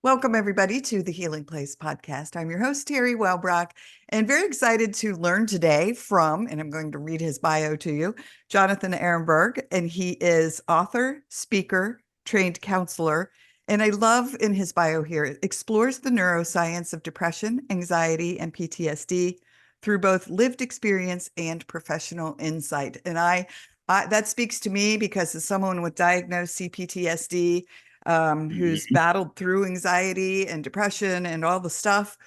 Welcome, everybody, to the Healing Place podcast. I'm your host, Teri Wellbrock, and very excited to learn today from, and I'm going to read his bio to you, Jonathan Arenburg, and he is author, speaker, trained counselor, and I love in his bio here, it explores the neuroscience of depression, anxiety, and PTSD through both lived experience and professional insight. And that speaks to me because as someone with diagnosed CPTSD, who's battled through anxiety and depression and all the stuff,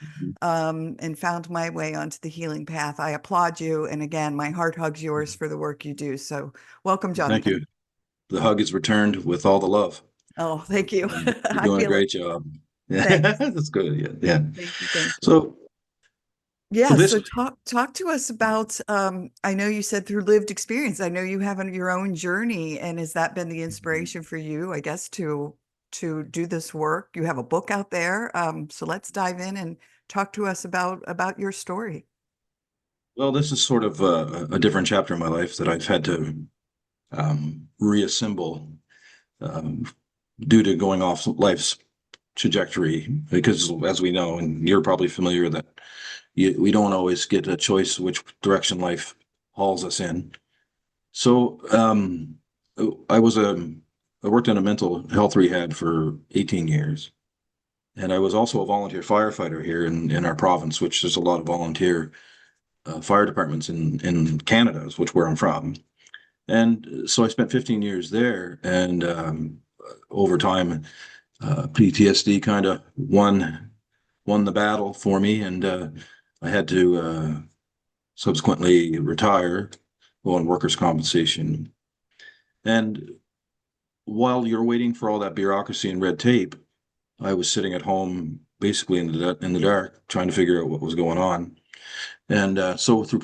and found my way onto the healing path. I applaud you. And again, my heart hugs yours for the work you do. So welcome, Thank Jonathan. you. The hug is returned with all the love. Oh, thank you. You're I doing a feel it. great job. Yeah, Thanks. that's good. Yeah, yeah. Thank you. Thank you. So, so Yeah, this, so talk to us about I know you said through lived experience. I know you have your own journey, and has that been the inspiration for you, I guess, to do this work? You have a book out there. So let's dive in and talk to us about your story. well, this is sort of a different chapter in my life that I've had to reassemble um, due to going off life's trajectory. Because, as we know, and you're probably familiar, that we don't always get a choice which direction life hauls us in. So, I was a I worked in a mental health rehab for 18 years. And I was also a volunteer firefighter here in our province, which there's a lot of volunteer fire departments in Canada, which where I'm from. And so I spent 15 years there, and over time, PTSD kind of won the battle for me, and I had to subsequently retire, go on workers' compensation. And while you're waiting for all that bureaucracy and red tape, I was sitting at home basically in the dark, trying to figure out what was going on. And so through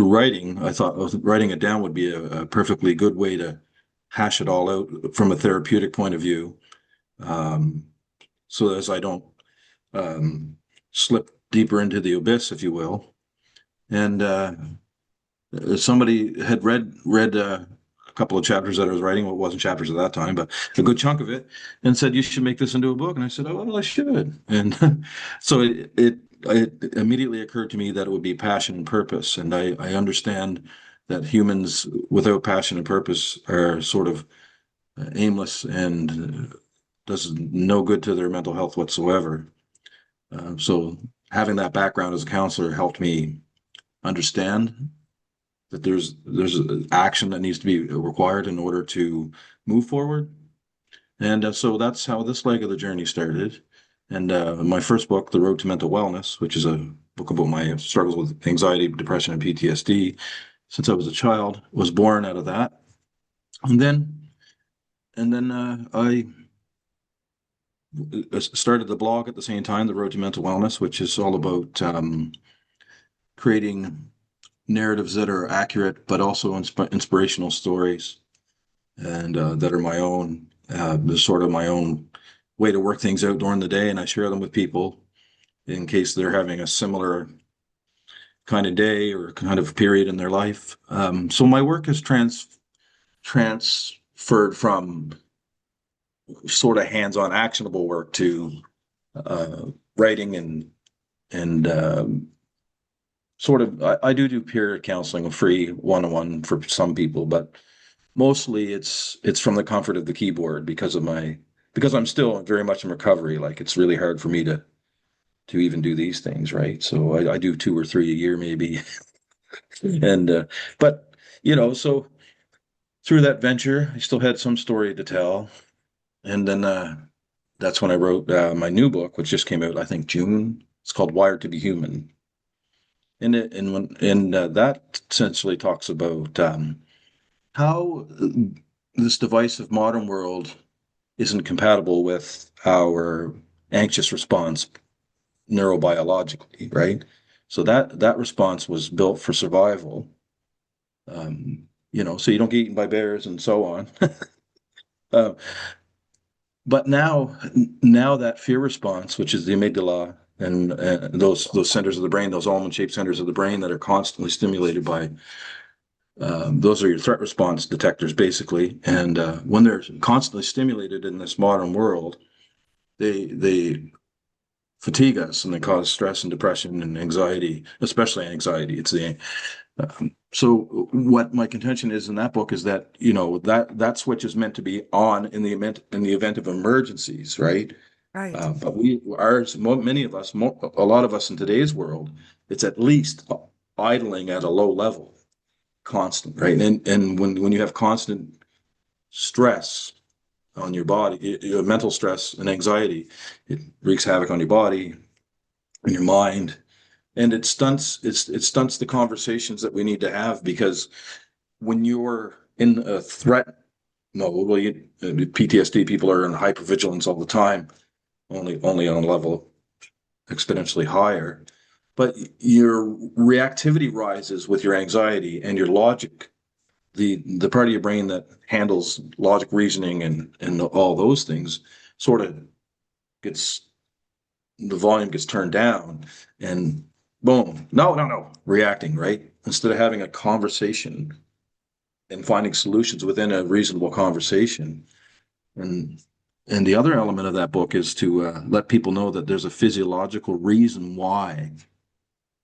writing, I thought writing it down would be a perfectly good way to hash it all out from a therapeutic point of view, um, so as I don't um, slip deeper into the abyss, if you will. And somebody had read a couple of chapters that I was writing. Well, it wasn't chapters at that time, but a good chunk of it, and said you should make this into a book. And I said, oh, well, I should. And so it immediately occurred to me that it would be passion and purpose. And I understand that humans without passion and purpose are sort of aimless and does no good to their mental health whatsoever. So having that background as a counselor helped me understand that there's action that needs to be required in order to move forward. And so that's how this leg of the journey started. And my first book, The Road to Mental Wellness, which is a book about my struggles with anxiety, depression, and PTSD since I was a child, was born out of that. And then I started the blog at the same time, The Road to Mental Wellness, which is all about creating narratives that are accurate, but also inspirational stories, and that are my own, sort of my own way to work things out during the day. And I share them with people in case they're having a similar kind of day or kind of period in their life. So my work has transferred from sort of hands-on actionable work to writing and sort of I do peer counseling, free one-on-one for some people, but mostly it's from the comfort of the keyboard because I'm still very much in recovery. Like, it's really hard for me to even do these things, right? So I do 2 or 3 a year maybe. And but so through that venture, I still had some story to tell. And then that's when I wrote my new book, which just came out, I think, June. It's called Wired to be Human. And that essentially talks about how this divisive modern world isn't compatible with our anxious response neurobiologically, right? So that response was built for survival. So you don't get eaten by bears and so on. uh, but now that fear response, which is the amygdala and those centers of the brain, those almond-shaped centers of the brain that are constantly stimulated by those are your threat response detectors, basically. And when they're constantly stimulated in this modern world, they fatigue us and they cause stress and depression and anxiety, especially anxiety. It's the so what my contention is in that book is that that switch is meant to be on in the event of emergencies, right? Right. But many of us, a lot of us in today's world, it's at least idling at a low level, constant, right? And when you have constant stress on your body, your mental stress and anxiety, it wreaks havoc on your body and your mind, and it stunts the conversations that we need to have, because when you're in a threat mode, well, PTSD people are in hypervigilance all the time, only on a level exponentially higher. But your reactivity rises with your anxiety, and your logic, the part of your brain that handles logic, reasoning, and all those things, sort of gets the volume gets turned down, and boom, no, reacting, right? Instead of having a conversation and finding solutions within a reasonable conversation. And the other element of that book is to let people know that there's a physiological reason why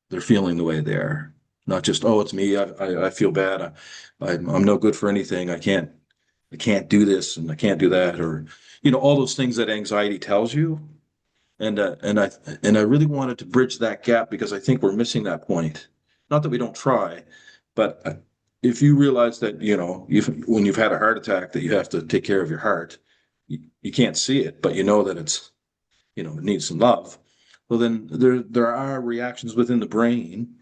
they're feeling the way they are. Not just, oh, it's me. I feel bad. I'm no good for anything. I can't do this and I can't do that, or all those things that anxiety tells you. And I really wanted to bridge that gap, because I think we're missing that point. Not that we don't try, but if you realize that when you've had a heart attack, that you have to take care of your heart, you can't see it, but you know that it needs some love. Well, then there are reactions within the brain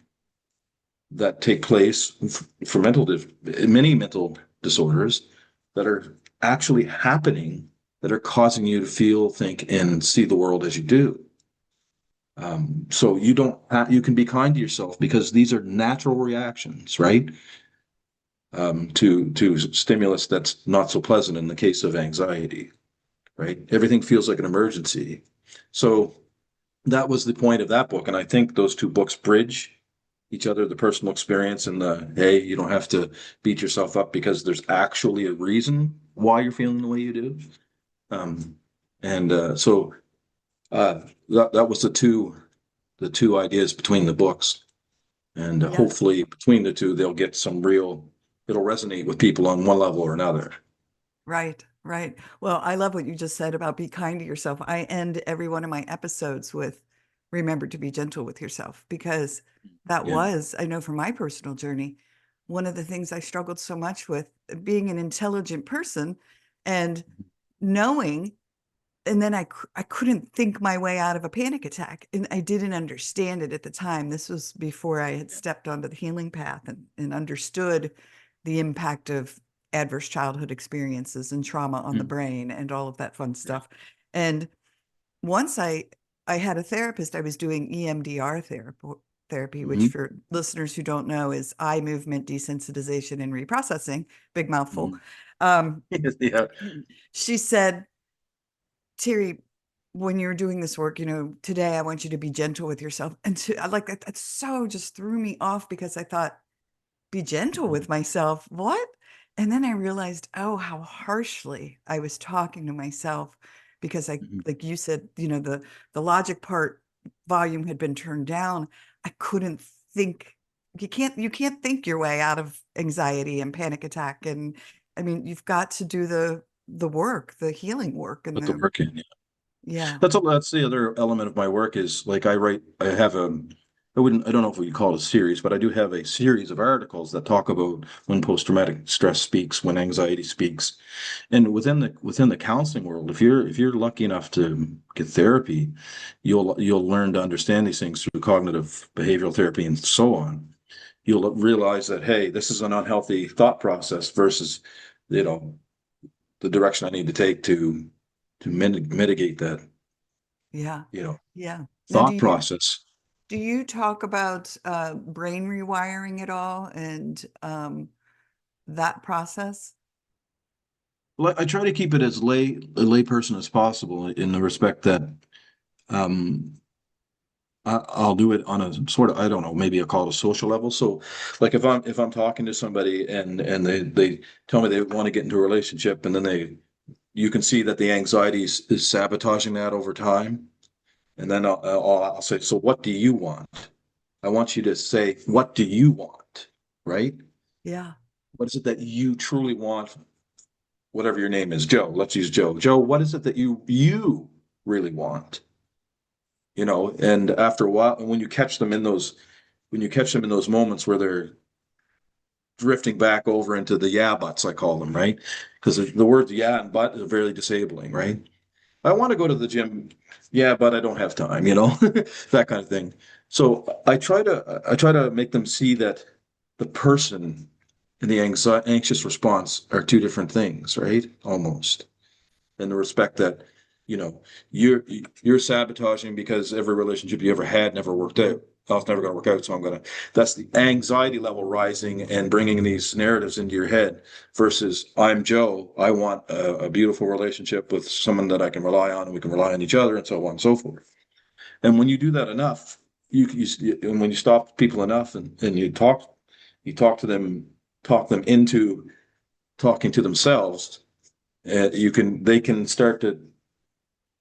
that take place for many mental disorders that are actually happening, that are causing you to feel, think, and see the world as you do. So you can be kind to yourself, because these are natural reactions, right? To stimulus that's not so pleasant in the case of anxiety, right? Everything feels like an emergency. So that was the point of that book. And I think those two books bridge each other, the personal experience and the, hey, you don't have to beat yourself up, because there's actually a reason why you're feeling the way you do. So that was the two ideas between the books. And Yeah. hopefully between the two, they'll get it'll resonate with people on one level or another. Right. Right. Well, I love what you just said about be kind to yourself. I end every one of my episodes with remember to be gentle with yourself, because that Yeah. was, I know from my personal journey, one of the things I struggled so much with, being an intelligent person and knowing, and then I couldn't think my way out of a panic attack, and I didn't understand it at the time. This was before I had stepped onto the healing path and understood the impact of adverse childhood experiences and trauma on the Mm. brain and all of that fun Yeah. stuff. And once I had a therapist, I was doing EMDR therapy, which Hmm. for listeners who don't know is eye movement desensitization and reprocessing, big mouthful. Hmm. Um, Yeah. she said, Teri, when you're doing this work, today I want you to be gentle with yourself. And I like that. That so just threw me off, because I thought, be gentle Hmm. with myself. What? And then I realized, oh, how harshly I was talking to myself, because Hmm. like you said, the logic part volume had been turned down. I couldn't think. You can't think your way out of anxiety and panic attack. And I mean, you've got to do the work, the healing work, and Put the work in. yeah, That's the other element of my work is, like, I have I don't know if we call it a series, but I do have a series of articles that talk about when post-traumatic stress speaks, when anxiety speaks. And within the counseling world, if you're lucky enough to get therapy, you'll learn to understand these things through cognitive behavioral therapy and so on. You'll realize that, hey, this is an unhealthy thought process versus, you know, the direction I need to take to mitigate that, yeah, you know, yeah. Now, thought process. do you talk about brain rewiring at all, and that process? I try to keep it as a lay person as possible, in the respect that um, I'll do it on a sort of, I don't know, maybe I'll call it a social level. So, like, if I'm talking to somebody and they tell me they want to get into a relationship, and then you can see that the anxiety is sabotaging that over time. And then I'll say, so what do you want? I want you to say, what do you want? Right? Yeah. What is it that you truly want? Whatever your name is, Joe. Let's use Joe. Joe, what is it that you really want? You know, and after a while, when you catch them in those moments where they're drifting back over into the yeah buts, I call them, right? Because the words yeah and but are very disabling, right? I want to go to the gym, yeah, but I don't have time, you know, that kind of thing. So I try to make them see that the person and the anxious response are two different things, right? Almost. And the respect that, you know, you're sabotaging because every relationship you ever had never worked out. Oh, it's never going to work out, so that's the anxiety level rising and bringing these narratives into your head versus I'm Joe. I want a beautiful relationship with someone that I can rely on and we can rely on each other and so on and so forth. And when you do that enough, and when you stop people enough and talk them into talking to themselves, they can start to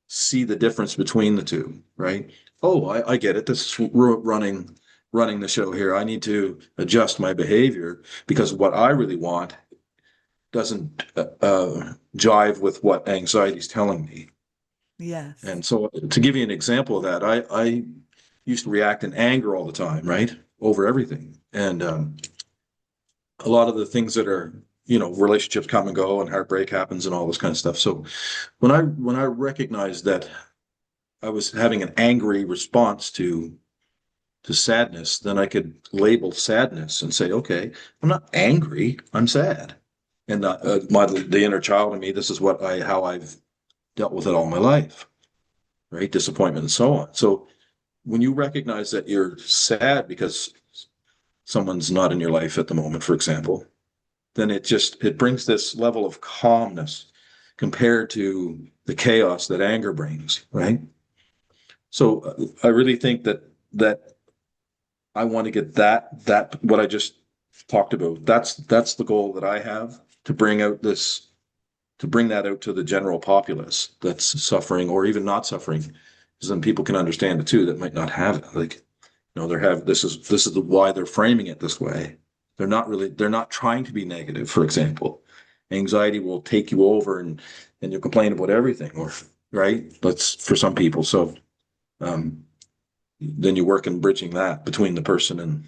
see the difference between the two, right? Oh, I get it. This is running the show here. I need to adjust my behavior because what I really want doesn't jive with what anxiety is telling me. Yes. And so, to give you an example of that, I used to react in anger all the time, right, over everything, and a lot of the things that are relationships come and go and heartbreak happens and all this kind of stuff. So when I recognized that I was having an angry response to sadness, then I could label sadness and say, okay, I'm not angry, I'm sad. And the inner child in me, this is how I've dealt with it all my life, right? Disappointment and so on. So when you recognize that you're sad because someone's not in your life at the moment, for example, then it brings this level of calmness compared to the chaos that anger brings, right? So I really think that I want to get that what I just talked about. That's the goal that I have to bring that out to the general populace that's suffering or even not suffering, because then people can understand it too that might not have it. Like, this is why they're framing it this way. They're not trying to be negative, for example. Anxiety will take you over and you complain about everything, or right? That's for some people. So um, then you work in bridging that between the person and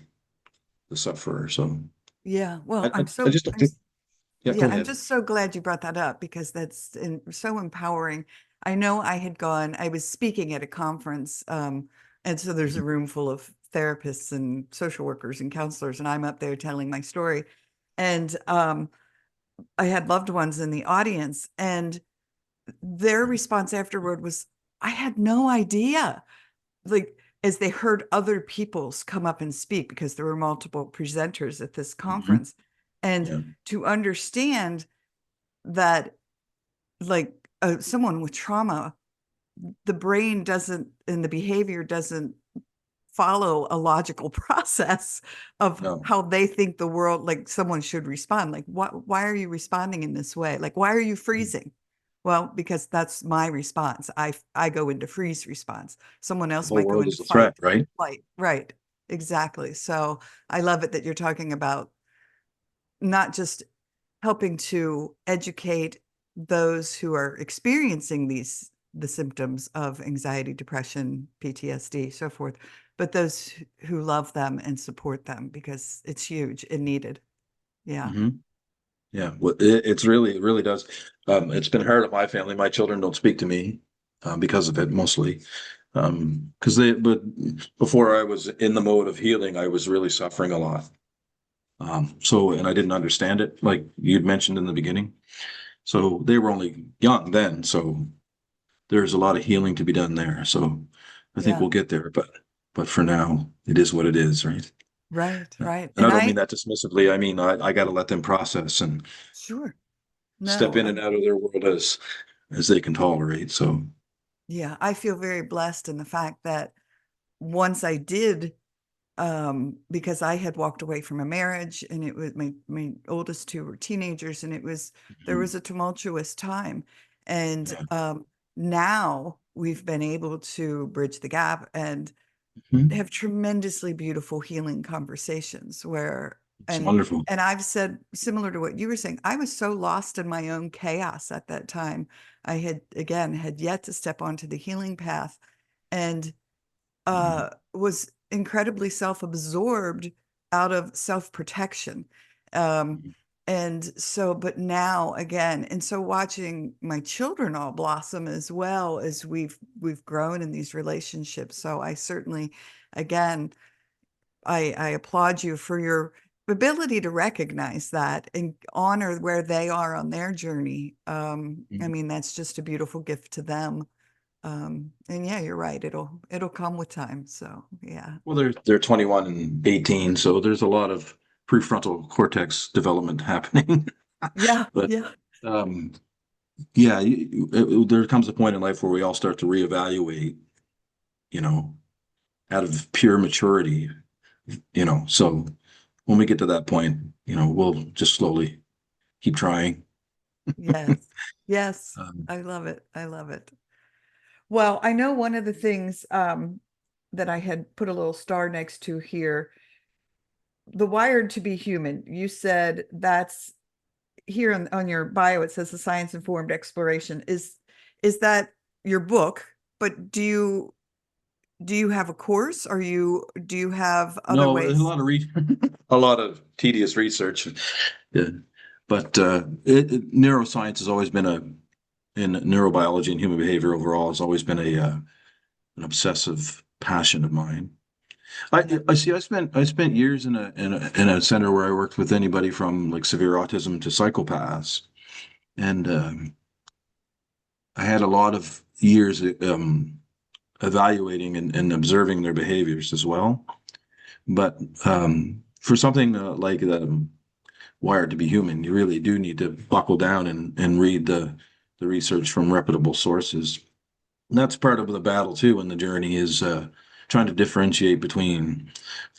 the sufferer. So Yeah. Well, I just think, yeah, yeah, go I'm ahead. just so glad you brought that up because so empowering. I know I was speaking at a conference, and so there's a room full of therapists and social workers and counselors, and I'm up there telling my story. And I had loved ones in the audience, and their response afterward was, I had no idea. Like, as they heard other people's come up and speak, because there were multiple presenters at this Mhm. conference, and Yeah, to understand that, like, someone with trauma, the brain doesn't and the behavior doesn't follow a logical process of no, how they think the world, like, someone should respond. Like, why are you responding in this way? Like, why are you freezing? Well, because that's my response. I go into freeze response. Someone the else whole might go world into is a threat, right? flight. Right. Exactly. So I love it that you're talking about not just helping to educate those who are experiencing the symptoms of anxiety, depression, PTSD, so forth, but those who love them and support them, because it's huge and needed. Yeah. Hmm. Yeah, well, it really does. It's been hard on my family. My children don't speak to me because of it mostly. But before I was in the mode of healing, I was really suffering a lot. And I didn't understand it, like you'd mentioned in the beginning. So they were only young then. So there's a lot of healing to be done there. So I think Yeah. we'll get there. But for now, it is what it is, right? Right. Right. And I And don't mean that dismissively. I mean I got to let them process and sure. step No. in and out of their world as they can tolerate. So, Yeah. I feel very blessed in the fact that once I did, because I had walked away from a marriage, and it was my oldest two were teenagers, and there mhm. was a tumultuous time. And Yeah. now we've been able to bridge the gap and Mhm. have tremendously beautiful healing conversations where It's and wonderful. and I've said similar to what you were saying, I was so lost in my own chaos at that time. I had yet to step onto the healing path and Mhm. was incredibly self-absorbed out of self-protection. Um, Mhm. and so, but now again, and so watching my children all blossom as well as we've grown in these relationships. So I certainly, again, I applaud you for your ability to recognize that and honor where they are on their journey. I Mhm. mean, that's just a beautiful gift to them. And yeah, you're right. It'll come with time. So yeah. Well, they're 21 and 18, so there's a lot of prefrontal cortex development happening. Yeah, But yeah, um, yeah, there comes a point in life where we all start to reevaluate, you know, out of pure maturity, So when we get to that point, we'll just slowly keep trying. yes, yes. Um, I love it. I love it. Well, I know one of the things that I had put a little star next to here, the wired to be human. You said that's here on your bio. It says the science informed exploration. Is that your book? But do you have a course? Or do you have other no, there's a ways? lot of a lot of tedious research. Yeah. But neuroscience has always been in neurobiology and human behavior overall has always been an obsessive passion of mine. Yeah. I see. I spent years in a center where I worked with anybody from like severe autism to psychopaths, and I had a lot of years evaluating and observing their behaviors as well. But for something like Wired to be Human, you really do need to buckle down and read the research from reputable sources. And that's part of the battle too, and the journey is trying to differentiate between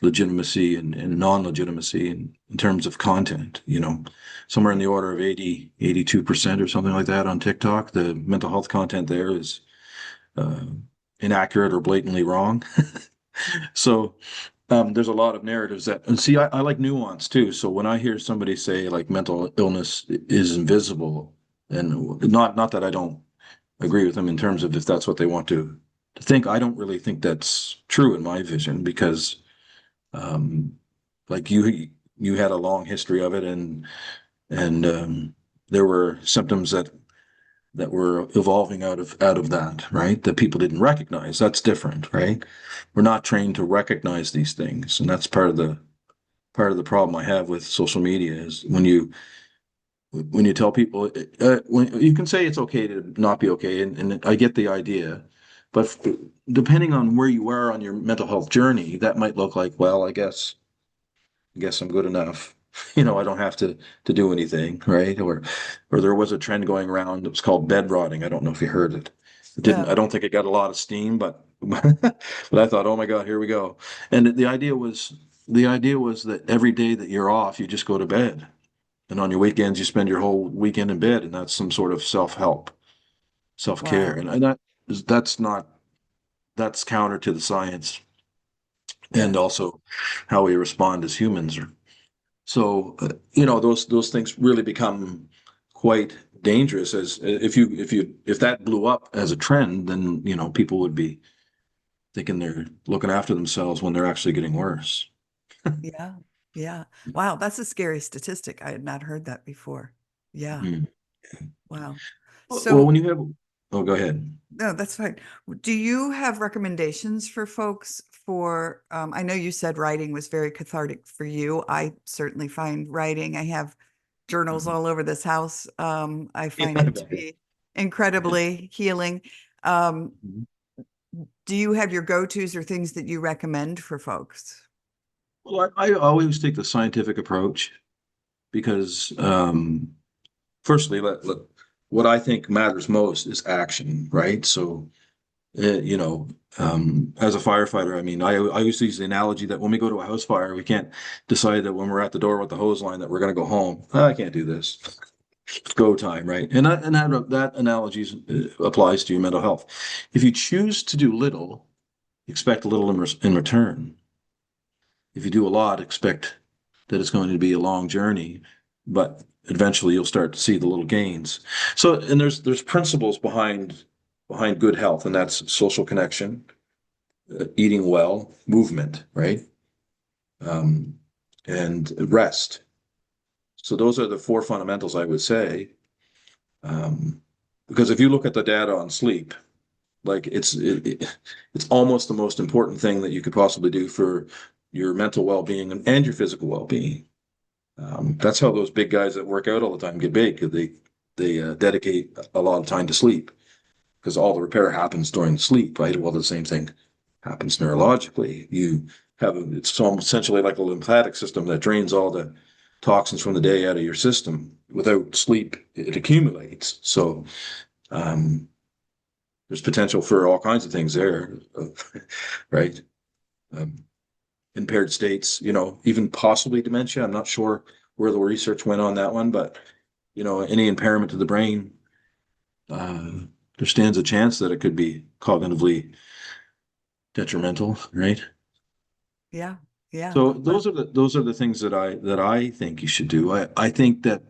legitimacy and non-legitimacy in terms of content. Somewhere in Yeah. the order of 82% or something like that on TikTok. The mental health content there is uh, inaccurate or blatantly wrong. So there's a lot of narratives and see, I like nuance too. So when I hear somebody say like mental illness is invisible, and not that I don't agree with them in terms of if that's what they want to think, I don't really think that's true in my vision because um, like you had a long history of it and there were symptoms that were evolving out of that, right? That people didn't recognize. That's different, right? We're not trained to recognize these things, and that's part of the problem I have with social media is when you tell people when you can say it's okay to not be okay, and I get the idea, but depending on where you are on your mental health journey, that might look like, well, I guess I'm good enough. I don't have to do anything, right? Or there was a trend going around that was called bed rotting. I don't know if you heard it. It didn't. I Oh, don't think it got a lot of steam, but but I thought, oh my God, here we go. And the idea was that every day that you're off, you just go to bed, and on your weekends, you spend your whole weekend in bed, and that's some sort of self-help, self-care, wow. and that's counter to the science and Yes. also how we respond as humans. So, those things really become quite dangerous as if that blew up as a trend, then, people would be thinking they're looking after themselves when they're actually getting worse. Yeah. Yeah. Wow. That's a scary statistic. I had not heard that before. Yeah. Mhm. Wow. Well, So, when you have, oh, go ahead. no, that's fine. Do you have recommendations for folks for, I know you said writing was very cathartic for you. I certainly find writing, I have journals Mhm. all over this house. I Yeah, find I it to bet. be incredibly healing. Um, Mhm. do you have your go-tos or things that you recommend for folks? Well, I always take the scientific approach because, firstly, what I think matters most is action, right? So, you know, as a firefighter, I mean, I used to use the analogy that when we go to a house fire, we can't decide that when we're at the door with the hose line that we're going to go home. "Ah, I can't do this." go time, right? And that analogy applies to your mental health. If you choose to do little, expect little in return. If you do a lot, expect that it's going to be a long journey, but eventually you'll start to see the little gains. So, and there's principles behind good health, and that's social connection, eating well, movement, right? Um, and rest. So those are the four fundamentals I would say. Um, because if you look at the data on sleep, like it's almost the most important thing that you could possibly do for your mental well-being and your physical well-being. That's how those big guys that work out all the time get big, because they dedicate a lot of time to sleep, because all the repair happens during sleep, right? Well, the same thing happens neurologically. It's almost essentially like a lymphatic system that drains all the toxins from the day out of your system. Without sleep, it accumulates. So um, there's potential for all kinds of things there, right? Um, Impaired states, even possibly dementia. I'm not sure where the research went on that one, but any impairment to the brain, uh, there stands a chance that it could be cognitively detrimental, right? Yeah. Yeah. So Well, those are the things that I think you should do. I think that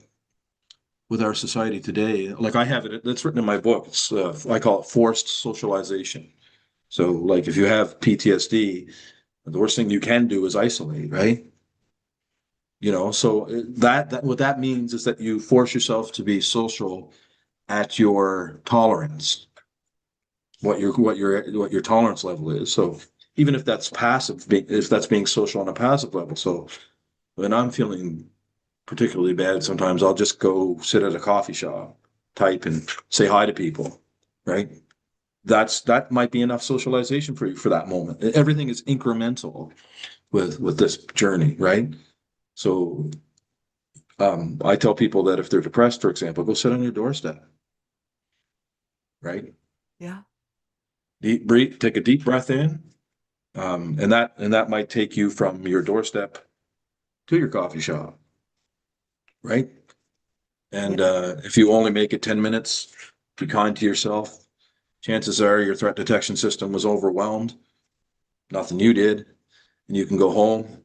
with our society today, like I have it, that's written in my book. I call it forced socialization. So, like if you have PTSD, the worst thing you can do is isolate, right? So that what that means is that you force yourself to be social at your tolerance, what your tolerance level is. So even if that's passive, if that's being social on a passive level. So when I'm feeling particularly bad, sometimes I'll just go sit at a coffee shop, type and say hi to people, right? That might be enough socialization for you for that moment. Everything is incremental with this journey, right? So I tell people that if they're depressed, for example, go sit on your doorstep, right? yeah. Deep breathe, take a deep breath in, and that might take you from your doorstep to your coffee shop, right? Yeah. And if you only make it 10 minutes, be kind to yourself. Chances are your threat detection system was overwhelmed, nothing you did, and you can go home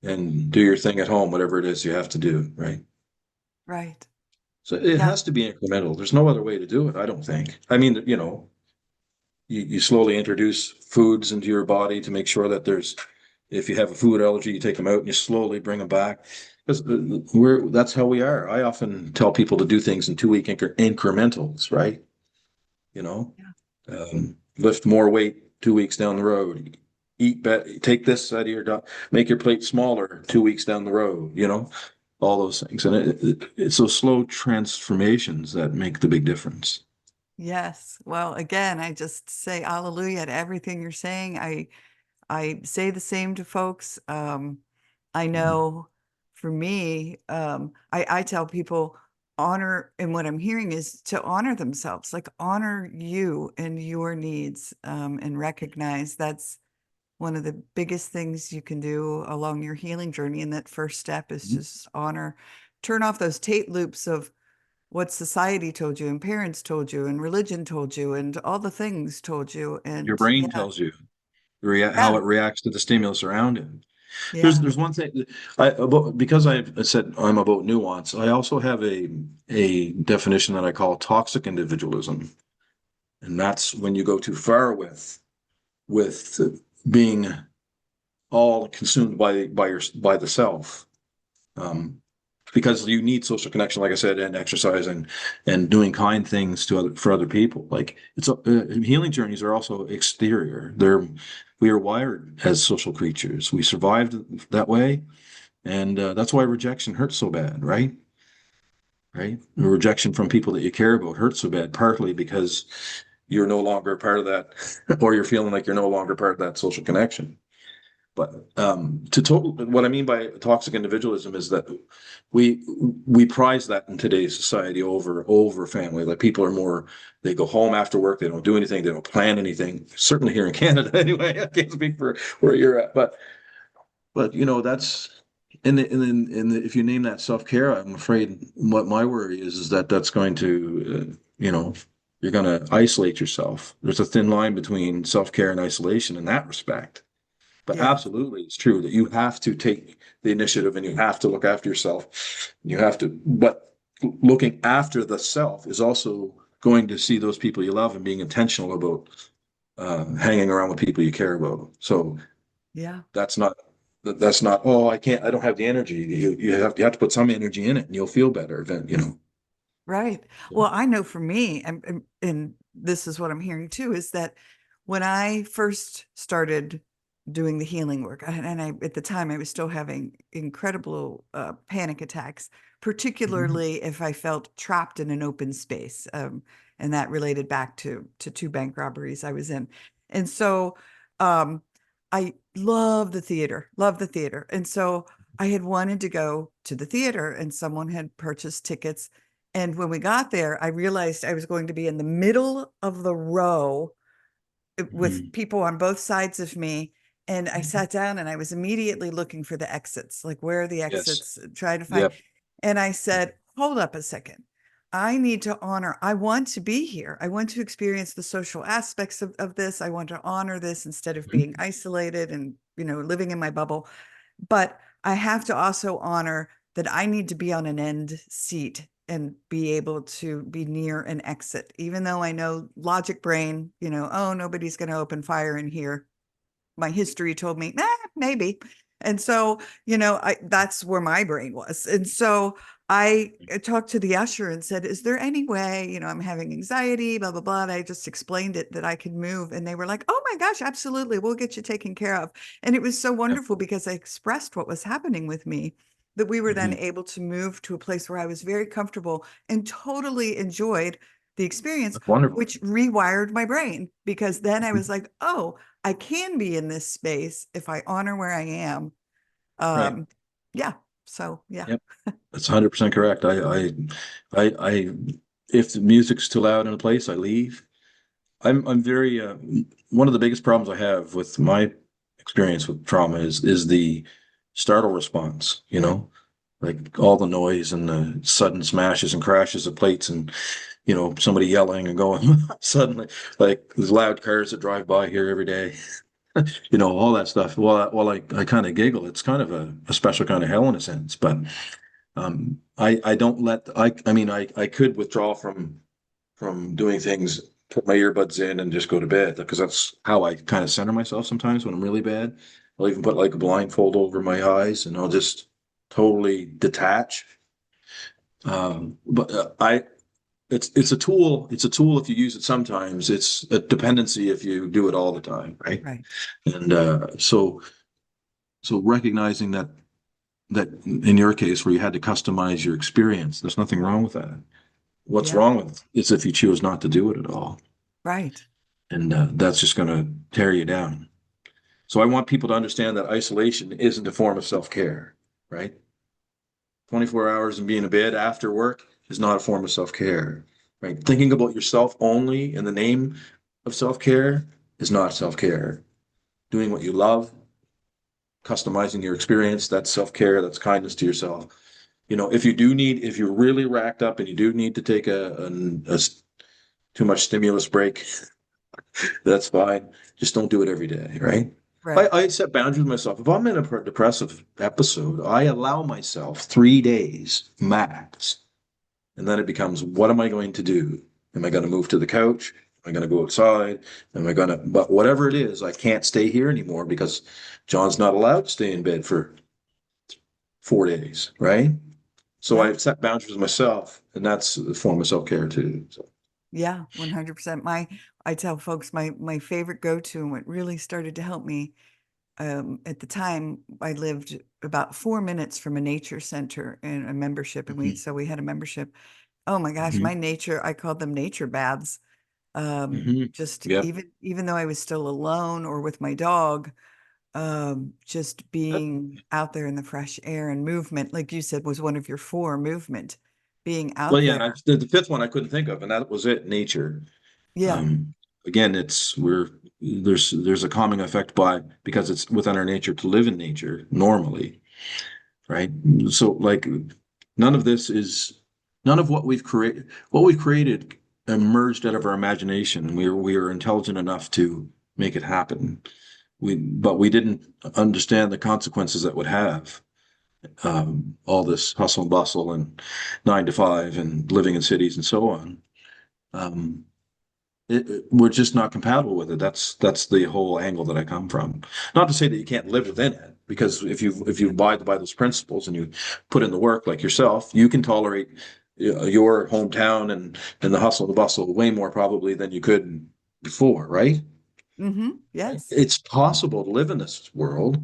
and do your thing at home, whatever it is you have to do, right? Right. So it Yeah. has to be incremental. There's no other way to do it, I don't think. I mean, you slowly introduce foods into your body to make sure that if you have a food allergy, you take them out and you slowly bring them back. Because that's how we are. I often tell people to do things in 2 week incrementals, right? You know, Yeah. Lift more weight 2 weeks down the road. Eat better. Take this out of your diet. Make your plate smaller 2 weeks down the road. All those things, and it's those slow transformations that make the big difference. Yes. Well, again, I just say hallelujah to everything you're saying. I say the same to folks. I Mhm. know for me, I tell people honor, and what I'm hearing is to honor themselves, like honor you and your needs, and recognize that's one of the biggest things you can do along your healing journey. And that first step is just honor, turn off those tape loops of what society told you and parents told you and religion told you and all the things told you. Your And brain yeah, tells you how yeah, it reacts to the stimulus around it. There's yeah, there's one thing because I said I'm about nuance. I also have a definition that I call toxic individualism, and that's when you go too far with being all consumed by the self. Um, because you need social connection, like I said, and exercise and doing kind things for other people. Like healing journeys are also exterior. We are wired as social creatures. We survived that way, and that's why rejection hurts so bad, right? Right? Rejection from people that you care about hurts so bad, partly because you're no longer a part of that, or you're feeling like you're no longer part of that social connection. But what I mean by toxic individualism is that we we prize that in today's society over family. Like people are more, they go home after work, they don't do anything, they don't plan anything. Certainly here in Canada, anyway. I can't speak for where you're at, but that's If you name that self-care, I'm afraid what my worry is that that's going to, you're going to isolate yourself. There's a thin line between self-care and isolation in that respect. But Yeah. absolutely, it's true that you have to take the initiative and you have to look after yourself. You have to, but looking after the self is also going to see those people you love and being intentional about hanging around with people you care about. So Yeah. that's not that's not, oh, I don't have the energy. You have to put some energy in it and you'll feel better then. Right. So, Well, I know for me, and this is what I'm hearing too, is that when I first started doing the healing work, and I at the time I was still having incredible panic attacks, mhm, particularly if I felt trapped in an open space, and that related back to two bank robberies I was in, and so um, I love the theater, and so I had wanted to go to the theater, and someone had purchased tickets and when we got there, I realized I was going to be in the middle of the row with mhm, people on both sides of me. And I sat down and I was immediately looking for the exits, like where are the yes, exits, trying to find. yep, And I said, hold up a second. I need to honor, I want to be here. I want to experience the social aspects of this. I want to honor this instead of being mhm, isolated and, living in my bubble. But I have to also honor that I need to be on an end seat and be able to be near an exit, even though I know logic brain, oh, nobody's going to open fire in here. My history told me, maybe. And so, that's where my brain was. And so I talked to the usher and said, is there any way, I'm having anxiety, blah, blah, blah. And I just explained it that I could move. And they were like, oh my gosh, absolutely. We'll get you taken care of. And it was so yep, wonderful because I expressed what was happening with me that we were then mhm. able to move to a place where I was very comfortable and totally enjoyed the experience, That's wonderful. which rewired my brain because then I was Mhm. like, oh, I can be in this space if I honor where I am. Right. Um, yeah. So yeah. Yep. That's 100% correct. I, if the music's too loud in a place, I leave. I'm very, one of the biggest problems I have with my experience with trauma is the startle response, like all the noise and the sudden smashes and crashes of plates and, somebody yelling and going suddenly, like there's loud cars that drive by here every day, all that stuff. Well, I kind of giggle. It's kind of a special kind of hell in a sense, but I don't let I mean I could withdraw from doing things, put my earbuds in and just go to bed because that's how I kind of center myself sometimes when I'm really bad. I'll even put like a blindfold over my eyes and I'll just totally detach. But I it's a tool. It's a tool if you use it sometimes. It's a dependency if you do it all the time, right? Right. And so recognizing that in your case where you had to customize your experience, there's nothing wrong with that. What's Yeah. wrong with it is if you choose not to do it at all, Right. and that's just going to tear you down. So I want people to understand that isolation isn't a form of self-care, right? 24 hours and being in bed after work is not a form of self-care, right? Thinking about yourself only in the name of self-care is not self-care. Doing what you love, customizing your experience, that's self-care, that's kindness to yourself. If you're really racked up and you do need to take a too much stimulus break, that's fine. Just don't do it every day, right? I, Right. I set boundaries with myself. If I'm in a depressive episode, I allow myself 3 days max. And then it becomes, what am I going to do? Am I going to move to the couch? Am I going to go outside? But whatever it is, I can't stay here anymore because John's not allowed to stay in bed for 4 days, right? So Yeah. I've set boundaries with myself, and that's a form of self-care too. So, Yeah. 100%. I tell folks my favorite go-to and what really started to help me, at the time I lived about 4 minutes from a nature center and a membership. And mhm, so we had a membership. Oh my gosh, mhm, my nature, I called them nature baths. mhm. Just Yep. even though I was still alone or with my dog, just Yep. being out there in the fresh air and movement, like you said, was one of your four movement, being Well, out yeah, and there. the fifth one I couldn't think of, and that was it, nature. Yeah, Um, Again, there's a calming effect because it's within our nature to live in nature normally. right? So like none of this is none of what we've created emerged out of our imagination. We are intelligent enough to make it happen. But we didn't understand the consequences that would have all this hustle and bustle and 9 to 5 and living in cities and so on. Um, we're just not compatible with it. That's the whole angle that I come from. Not to say that you can't live within it, because if you abide by those principles and you put in the work like yourself, you can tolerate your hometown and the hustle and the bustle way more probably than you could before, right? Yes. It's possible to live in this world.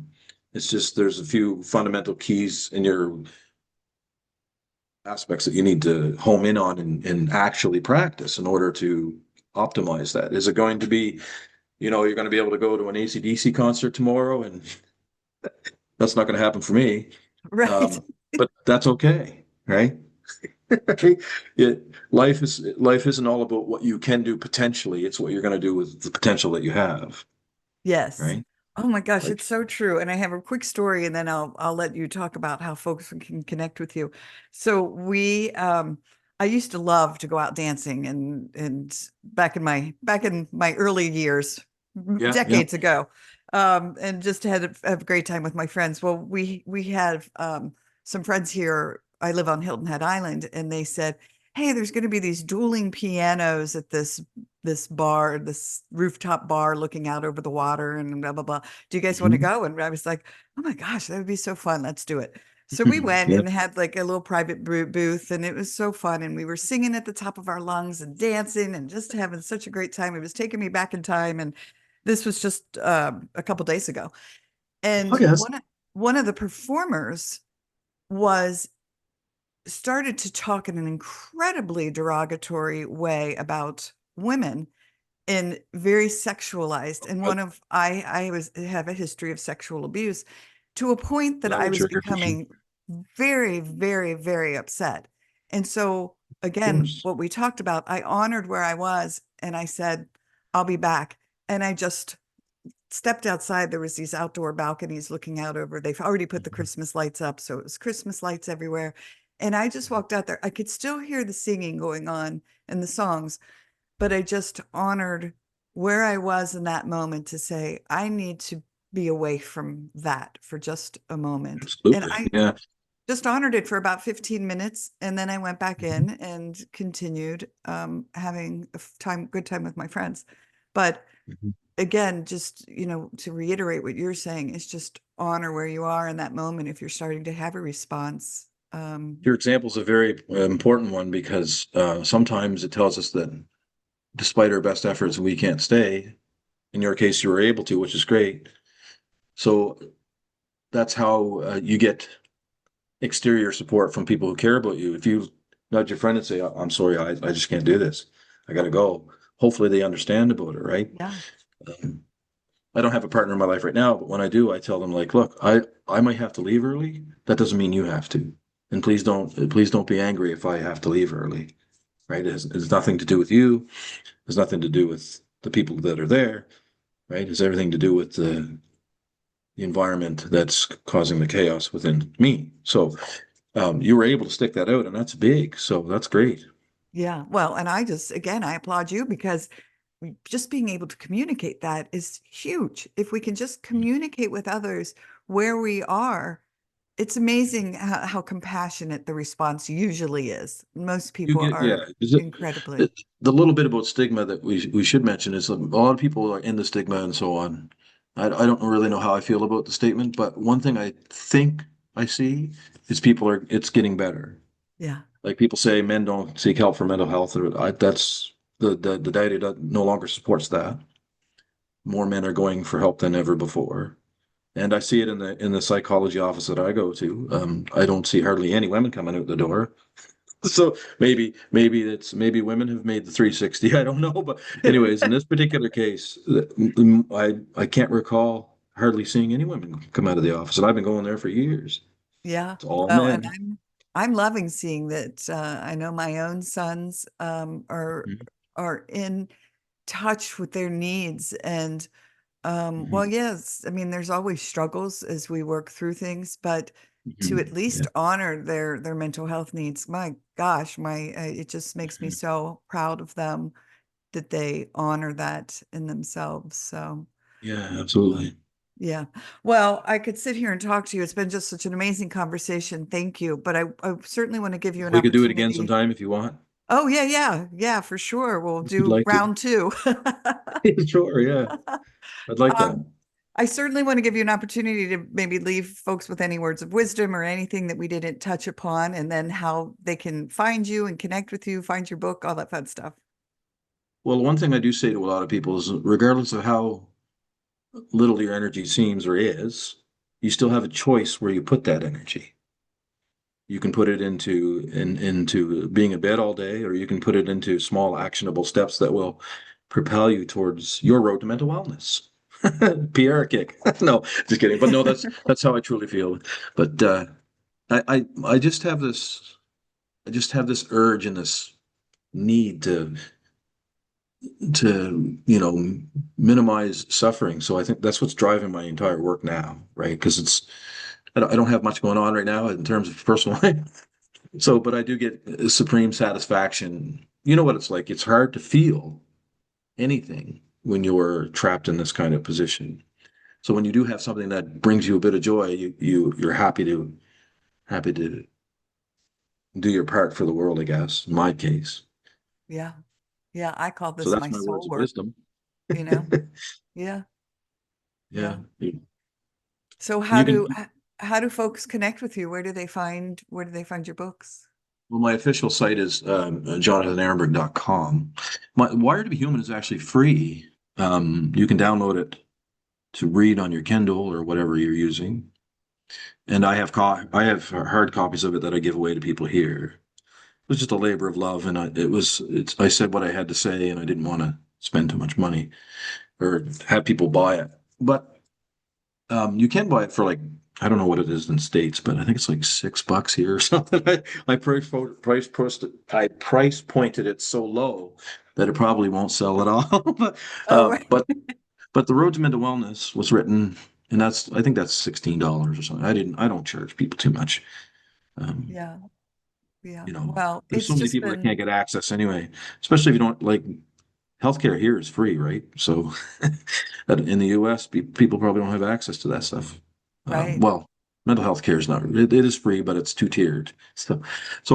It's just there's a few fundamental keys in your aspects that you need to home in on and actually practice in order to optimize that. Is it going to be, you're going to be able to go to an AC/DC concert tomorrow? And that's not going to happen for me. Right. Um, but that's okay, right? Life isn't all about what you can do potentially. It's what you're going to do with the potential that you have, Yes. right? Oh my gosh, Like, it's so true. And I have a quick story and then I'll let you talk about how folks can connect with you. So I used to love to go out dancing and back in my early years, yeah, yeah. decades ago. And just have a great time with my friends. Well, we had some friends here. I live on Hilton Head Island, and they said, "Hey, there's going to be these dueling pianos at this bar, this rooftop bar looking out over the water and blah, blah, blah. Do you guys want to Mhm. go?" And I was like, "Oh my gosh, that would be so fun. Let's do it." So we went Yeah. and had like a little private booth, and it was so fun. And we were singing at the top of our lungs and dancing and just having such a great time. It was taking me back in time. And this was just a couple days ago. Oh, And yes. one of the performers was started to talk in an incredibly derogatory way about women and very sexualized. And Uh, I was have a history of sexual abuse to a point that that I will was trigger people. becoming very, very, very upset. And so Of again, course. what we talked about, I honored where I was and I said, "I'll be back." And I just stepped outside. There was these outdoor balconies looking out over. They've already put the Mhm. Christmas lights up, so it was Christmas lights everywhere. And I just walked out there. I could still hear the singing going on and the songs, but I just honored where I was in that moment to say, I need to be away from that for just a moment. And Absolutely. I Yeah. just honored it for about 15 minutes. And then I went back Mhm. in and continued having good time with my friends. But Mhm. again, just, to reiterate what you're saying, is just honor where you are in that moment if you're starting to have a response. Your example is a very important one because sometimes it tells us that despite our best efforts, we can't stay. In your case, you were able to, which is great. So that's how you get exterior support from people who care about you. If you nudge your friend and say, "I'm sorry, I just can't do this. I got to go." Hopefully they understand about it, right? Yeah. Um, I don't have a partner in my life right now, but when I do, I tell them like, "Look, I might have to leave early. That doesn't mean you have to. And please don't be angry if I have to leave early, right? It's nothing to do with you. It's nothing to do with the people that are there, right? It's everything to do with the environment that's causing the chaos within me." So you were able to stick that out, and that's big. So that's great. Yeah. Well, and again, I applaud you because just being able to communicate that is huge. If we can just communicate with others where we are, it's amazing how compassionate the response usually is. Most You people get, yeah. are Is it incredibly, the little bit about stigma that we should mention is a lot of people are in the stigma and so on. I don't really know how I feel about the statement, but one thing I think I see is it's getting better. yeah, Like people say men don't seek help for mental health, or that's the data no longer supports that. More men are going for help than ever before. And I see it in the psychology office that I go to. I don't see hardly any women coming out the door. So maybe women have made the 360. I don't know, but anyways, in this particular case, I can't recall hardly seeing any women come out of the office, and I've been going there for years. yeah. It's all Well, and men. I'm loving seeing that. I know my own sons Mhm. are in touch with their needs. And well, Mhm. yes, I mean, there's always struggles as we work through things, but to at Mhm. Yeah. least honor their mental health needs. My gosh, my it just makes me so proud of them that they honor that in themselves. So Yeah, absolutely. yeah. Well, I could sit here and talk to you. It's been just such an amazing conversation. Thank you. But I certainly want to give you an We could do it again opportunity. sometime if you want. Oh, yeah, yeah, yeah, for sure. We'll If you'd do like to. round two. Sure, yeah. I'd like that. Um, I certainly want to give you an opportunity to maybe leave folks with any words of wisdom or anything that we didn't touch upon, and then how they can find you and connect with you, find your book, all that fun stuff. Well, one thing I do say to a lot of people is regardless of how little your energy seems or is, you still have a choice where you put that energy. You can put it into being in bed all day, or you can put it into small actionable steps that will propel you towards your road to mental wellness. Pierre kick. No, just kidding. But no, that's how I truly feel. But I just have this urge and this need to minimize suffering. So I think that's what's driving my entire work now, right? Because I don't have much going on right now in terms of personal life. So, but I do get supreme satisfaction. You know what it's like? It's hard to feel anything when you're trapped in this kind of position. So when you do have something that brings you a bit of joy, you're happy to do your part for the world, I guess, in my case. Yeah. Yeah. I call So this that's my my words soul of work, wisdom. you know? Yeah. Yeah. Yeah. So You can, how do folks connect with you? Where do they find your books? well, my official site is jonathan.arenburg.com. My Wired to be Human is actually free. You can download it to read on your Kindle or whatever you're using. And I have hard copies of it that I give away to people here. It was just a labor of love, and I said what I had to say, and I didn't want to spend too much money or have people buy it. But you can buy it for like, I don't know what it is in States, but I think it's like $6 here or something. I price pointed it so low that it probably won't sell at all. But Oh, right. but the Road to Mental Wellness was written, and I think that's $16 or something. I don't charge people too much. Um, Yeah. Yeah. you know, Well, there's it's so many just people that been can't get access anyway, especially if you don't like healthcare here is free, right? So in the US, people probably don't have access to that stuff. right. Well, mental health care is not, it is free, but it's two-tiered. So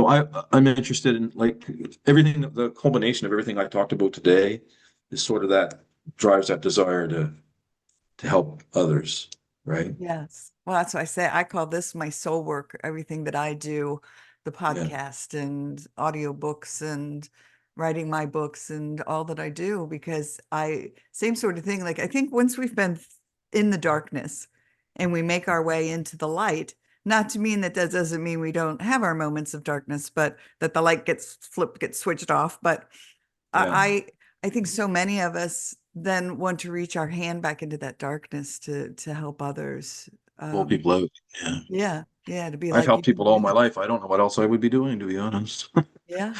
I'm interested in like everything, the culmination of everything I talked about today is sort of that drives that desire to help others, right? Yes. Well, that's why I say I call this my soul work, everything that I do, the Yeah, podcast and audiobooks and writing my books and all that I do, because same sort of thing. Like, I think once we've been in the darkness and we make our way into the light, not to mean that that doesn't mean we don't have our moments of darkness, but that the light gets flipped, gets switched off. But yeah. I think so many of us then want to reach our hand back into that darkness to help others. Pull Um, people out. Yeah. yeah, yeah, to be I've like, you helped can people all do my this. life. I don't know what else I would be doing, to be honest. Yeah,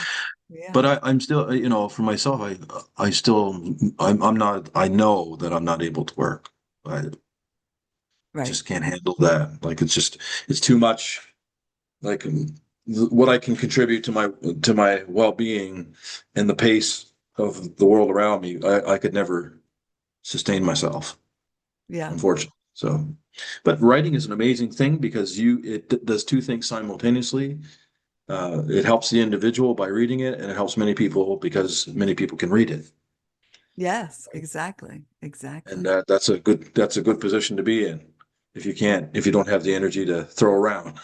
yeah, But I'm still, for myself, I still, I'm not, I know that I'm not able to work. I right. just can't handle that. Like, it's too much. Like what I can contribute to my well-being and the pace of the world around me, I could never sustain myself, Yeah, unfortunately. So, but writing is an amazing thing because it does two things simultaneously. It helps the individual by reading it, and it helps many people because many people can read it. yes, exactly, And exactly. that's a good position to be in if you don't have the energy to throw around.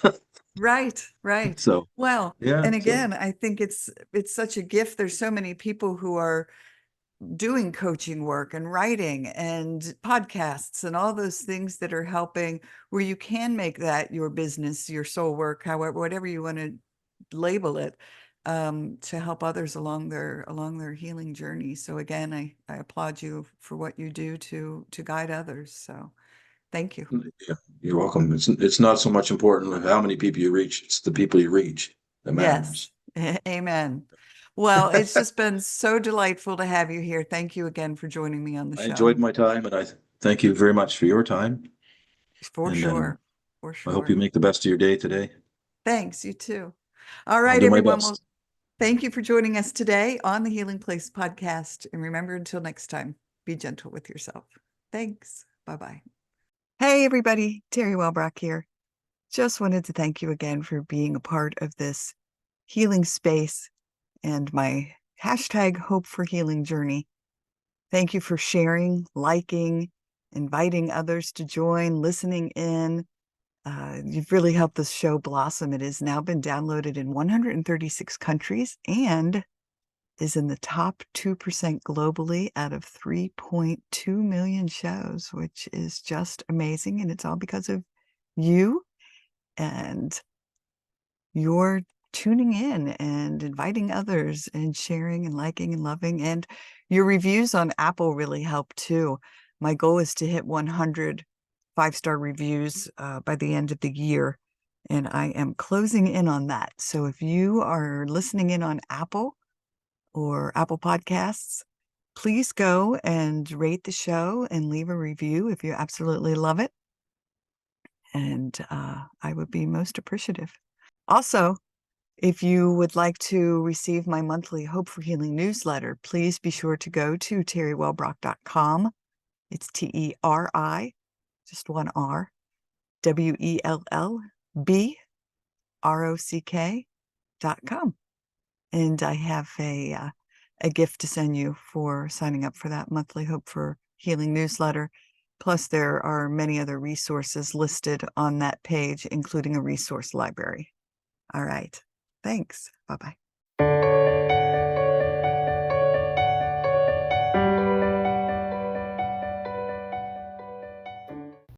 Right, right. So Well, yeah, and so again, I think it's such a gift. There's so many people who are doing coaching work and writing and podcasts and all those things that are helping, where you can make that your business, your soul work, however, whatever you want to label it, to help others along their healing journey. So again, I applaud you for what you do to guide others. So thank you. yeah, you're welcome. It's not so much important how many people you reach; it's the people you reach that Yes. matters. Amen. Well, it's just been so delightful to have you here. Thank you again for joining me on the I enjoyed show. my time, and I thank you very much for your time. For And sure. for I hope you sure. make the best of your day today. Thanks. You too. All I'll right, do my everyone. Well, best. thank you for joining us today on the Healing Place podcast. And remember, until next time, be gentle with yourself. Thanks. Bye-bye. Hey, everybody. Teri Wellbrock here. Just wanted to thank you again for being a part of this healing space and my hashtag Hope for Healing journey. Thank you for sharing, liking, inviting others to join, listening in. You've really helped this show blossom. It has now been downloaded in 136 countries and is in the top 2% globally out of 3.2 million shows, which is just amazing. And it's all because of you and your tuning in and inviting others and sharing and liking and loving. And your reviews on Apple really help too. My goal is to hit 100 5-star reviews by the end of the year. And I am closing in on that. So if you are listening in on Apple or Apple Podcasts, please go and rate the show and leave a review if you absolutely love it. And I would be most appreciative. Also, if you would like to receive my monthly Hope for Healing newsletter, please be sure to go to teriwellbrock.com. It's Teri, just one R, WELLBROCK.com. And I have a gift to send you for signing up for that monthly Hope for Healing newsletter. Plus, there are many other resources listed on that page, including a resource library. All right. Thanks. Bye-bye.